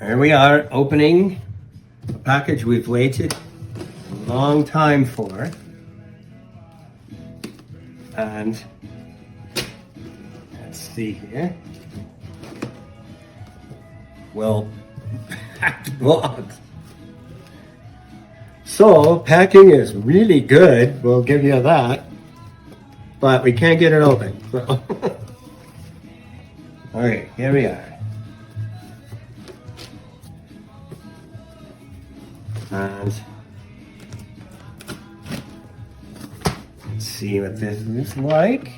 Here we are opening a package we've waited a long time for. And let's see here. Well, packed box. So packing is really good. We'll give you that. But we can't get it open. So. Okay, here we are. And let's see what this looks like.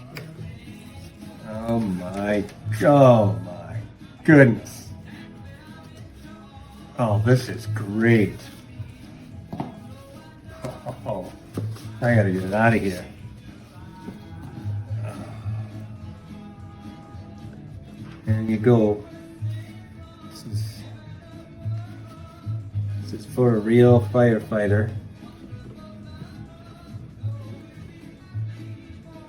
Oh my goodness. Oh, this is great. Oh, I gotta get it out of here. There you go. This is for a real firefighter.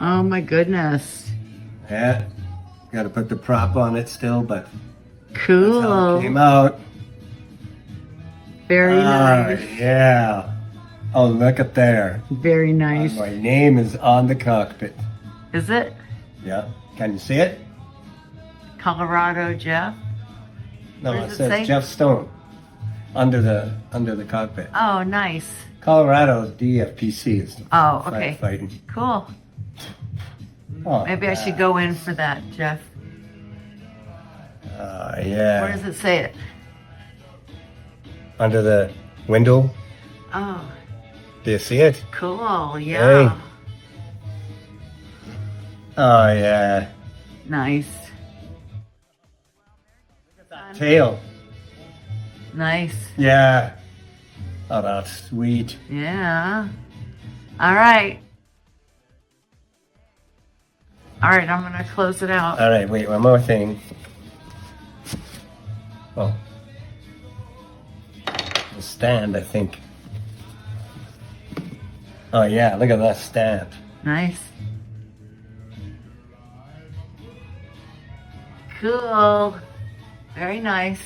Oh my goodness. Yeah, got to put the prop on it still, but Cool. that's how it came out. Very nice. Yeah. Oh, look at there. Very nice. My name is on the cockpit. Is it? Yeah. Can you see it? Colorado Jeff? No, What it does it says say? Jeff Stone under the cockpit. Oh, nice. Colorado DFPC is Oh, okay. firefighting. Cool. Oh, Maybe I should go in for that, Jeff. yeah. Where does it say it? Under the window. Oh, Do you see it? cool. Yeah. Hey. Oh yeah. Nice. Tail. Nice. Yeah. Oh, that's sweet. Yeah. All right. All right, I'm going to close it out. All right, wait, one more thing. Oh. The stand, I think. Oh yeah, look at that stand. Nice. Cool. Very nice.